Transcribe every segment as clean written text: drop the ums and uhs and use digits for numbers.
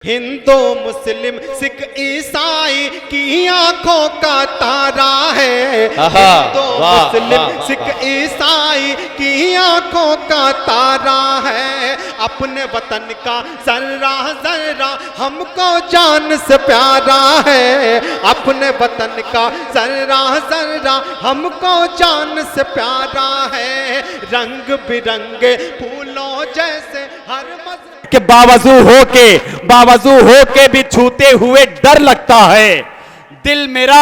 हिंदू मुस्लिम सिख ईसाई की आंखों का तारा है। हिंदू मुस्लिम सिख ईसाई की आंखों का तारा है। अपने वतन का जर्रा जर्रा हमको जान से प्यारा है। अपने वतन का जर्रा जर्रा हमको जान से प्यारा है। रंग बिरंगे फूलों जैसे हर के बावजू होके भी छूते हुए डर लगता है। दिल मेरा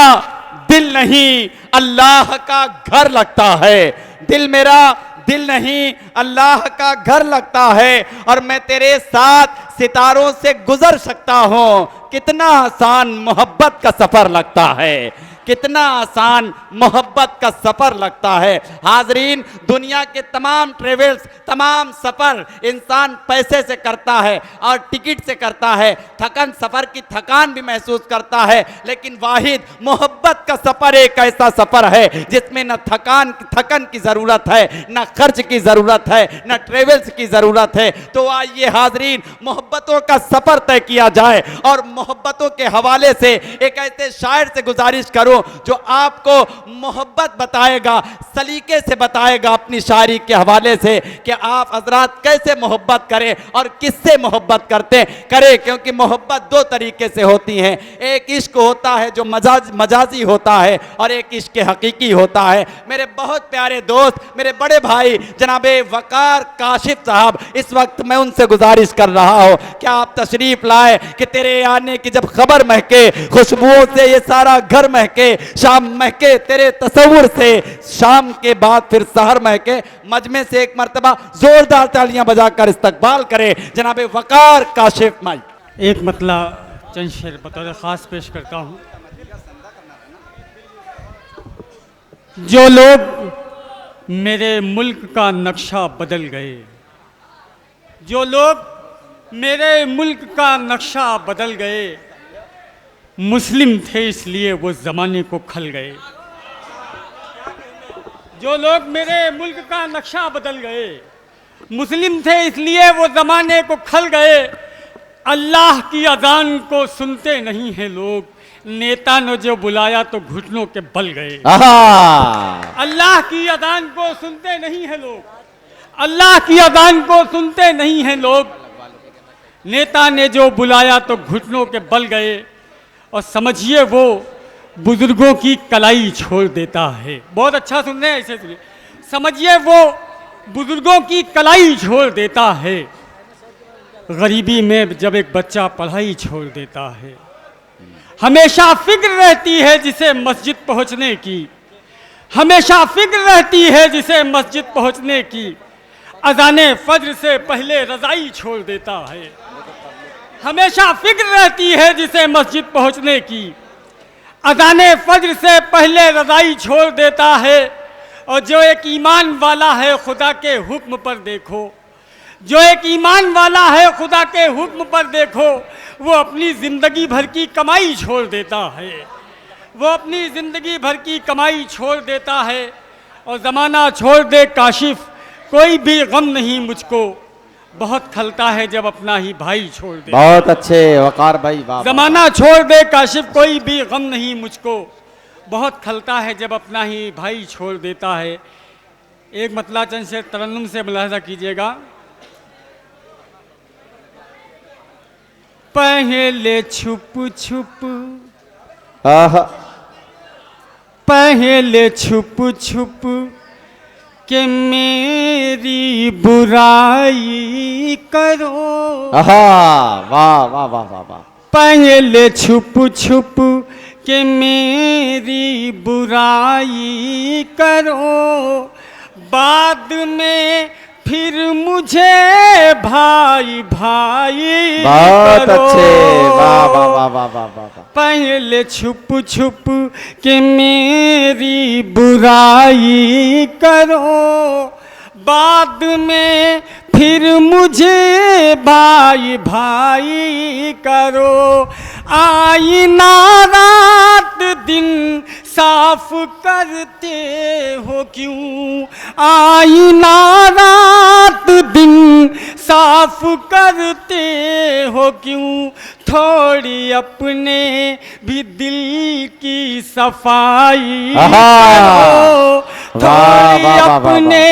दिल नहीं अल्लाह का घर लगता है। दिल मेरा दिल नहीं अल्लाह का घर लगता है। और मैं तेरे साथ सितारों से गुजर सकता हूं। कितना आसान मोहब्बत का सफर लगता है। कितना आसान मोहब्बत का सफर लगता है। हाजरीन, दुनिया के तमाम ट्रेवल्स, तमाम सफर इंसान पैसे से करता है और टिकट से करता है। थकन, सफर की थकान भी महसूस करता है, लेकिन वाहिद मोहब्बत का सफर एक ऐसा सफर है जिसमें न थकन की जरूरत है, न खर्च की जरूरत है, न ट्रेवल्स की जरूरत है। तो आइए हाजरीन, मोहब्बतों का सफर तय किया जाए। और मोहब्बतों के हवाले से एक ऐसे शायर से गुजारिश करूं जो आपको मोहब्बत बताएगा, सलीके से बताएगा अपनी शायरी के हवाले से कि आप हजरात कैसे मोहब्बत करें और किससे मोहब्बत करें। क्योंकि मोहब्बत दो तरीके से होती है। एक इश्क होता है जो मजाजी होता है और एक इश्क हकीकी होता है। मेरे बहुत प्यारे दोस्त, मेरे बड़े भाई जनाबे वकार काशिफ साहब, इस वक्त मैं उनसे गुजारिश कर रहा हूं कि आप तशरीफ लाए कि तेरे आने की जब खबर महके, खुशबुओं से ये सारा घर महके, शाम महके तेरे तस्वुर से, शाम के बाद फिर सहर महके। मजमे से एक मर्तबा जोरदार तालियां बजाकर इस्तकबाल करें जनाबे वकार काशिफ माई। एक मतला चंद शेर बतौर खास पेश करता हूं। जो लोग मेरे मुल्क का नक्शा बदल गए, जो लोग मेरे मुल्क का नक्शा बदल गए, मुस्लिम थे इसलिए वो ज़माने को खल गए। जो लोग मेरे मुल्क का नक्शा बदल गए, मुस्लिम थे इसलिए वो ज़माने को खल गए। अल्लाह की अज़ान को सुनते नहीं हैं लोग, नेता ने जो बुलाया तो घुटनों के बल गए। अल्लाह की अज़ान को सुनते नहीं हैं लोग, अल्लाह की अज़ान को सुनते नहीं हैं लोग, नेता ने जो बुलाया तो घुटनों के बल गए। और समझिए वो बुजुर्गों की कलाई छोड़ देता है। बहुत अच्छा सुन रहे हैं, ऐसे सुनिए। समझिए वो बुजुर्गों की कलाई छोड़ देता है। गरीबी में जब एक बच्चा पढ़ाई छोड़ देता है, हमेशा फिक्र रहती है जिसे मस्जिद पहुंचने की, हमेशा फिक्र रहती है जिसे मस्जिद पहुंचने की। अज़ाने फज्र से पहले रज़ाई छोड़ देता है, हमेशा फिक्र रहती है जिसे मस्जिद पहुंचने की। अज़ाने फज्र से पहले रज़ाई छोड़ देता है। और जो एक ईमान वाला है खुदा के हुक्म पर देखो, जो एक ईमान वाला है खुदा के हुक्म पर देखो, वो अपनी ज़िंदगी भर की कमाई छोड़ देता है, वो अपनी ज़िंदगी भर की कमाई छोड़ देता है। और ज़माना छोड़ दे काशिफ, कोई भी गम नहीं मुझको, बहुत खलता है जब अपना ही भाई छोड़ दे। बहुत अच्छे वकार भाई, वाह। जमाना छोड़ दे काशिफ, कोई भी गम नहीं मुझको, बहुत खलता है जब अपना ही भाई छोड़ देता है। एक मतला चंद से तरन्नुम से मुलाहजा कीजिएगा। पहले छुप छुप, पहले छुप छुप कि मेरी बुराई करो। वाह वाह वाह वाह वाह। पहले छुप छुप कि मेरी बुराई करो, बाद में फिर मुझे भाई भाई बहुत करो। अच्छे, वाह वाह वाह वाह वाह वाह। पहले छुप छुप के मेरी बुराई करो, बाद में फिर मुझे भाई भाई करो। आई ना रात दिन साफ करते हो क्यों, आईना रात दिन साफ करते हो क्यों, थोड़ी अपने भी दिल की सफाई करो, थोड़ी अपने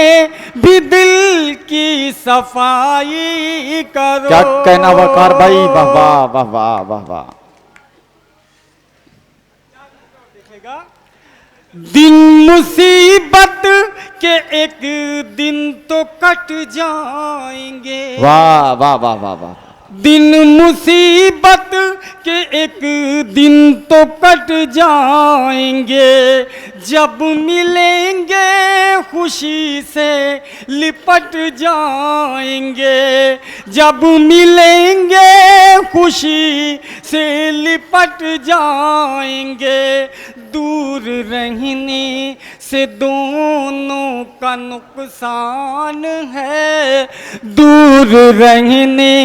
भी दिल की सफाई करो। क्या कहना वकार भाई, वाह वाह वाह वाह वाह वाह। दिन मुसीबत के एक दिन तो कट जाएंगे, वाह वाह वाह वाह वाह। दिन मुसीबत के एक दिन तो कट जाएंगे, जब मिलेंगे खुशी से लिपट जाएंगे, जब मिलेंगे खुशी से लिपट जाएंगे, दूर रहने से दोनों का नुकसान है, दूर रहने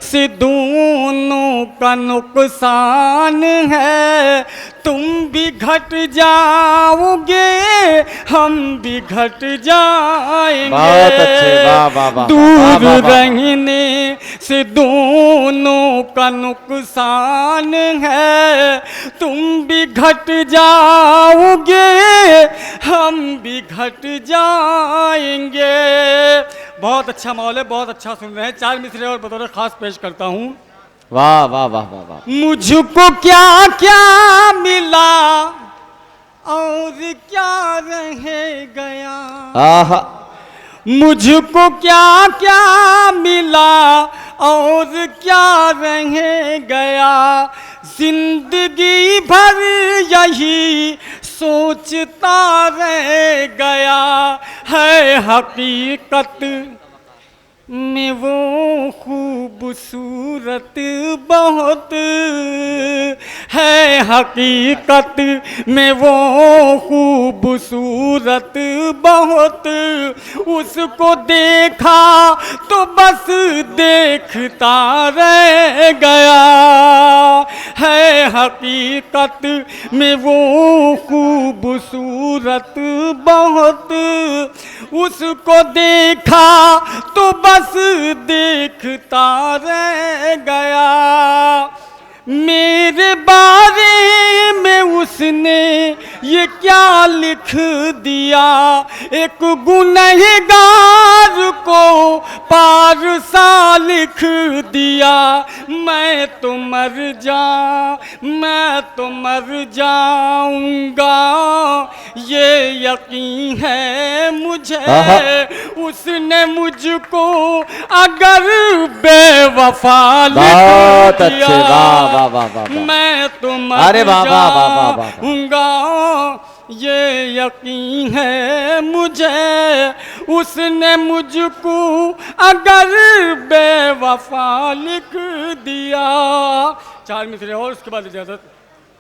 से दोनों का नुकसान है, तुम भी घट जाओगे हम भी घट जाएंगे, बहुत अच्छे, वाह वाह वाह। दूर रहने से दोनों का नुकसान है, तुम भी घट जाओगे हम भी घट जाएंगे। बहुत अच्छा माहौल है, बहुत अच्छा सुन रहे हैं। 4 मिसरे और बतौर खास पेश करता हूँ। वाह वाह वाह वाह वाह। मुझको क्या क्या मिला और क्या रह गया, आहा। मुझको क्या क्या मिला और क्या रह गया, जिंदगी भर यही सोचता रह गया, है हकीकत में वो खूबसूरत बहुत, है हकीकत में वो खूबसूरत बहुत, उसको देखा तो बस देखता रह गया, है हकीकत में वो खूबसूरत बहुत, उसको देखा तो बस देखता रह गया, मेरे बारे में उसने ये क्या लिख दिया, एक गुनहगार को पारसा लिख दिया, मैं तो मर जाऊंगा ये यकीन है मुझे, उसने मुझको अगर बेवफा लिख दिया, मैं तो मर जाऊंगा ये यकीन है मुझे, उसने मुझको अगर बेवफा लिख दिया। 4 मिसरे और उसके बाद इजाजत।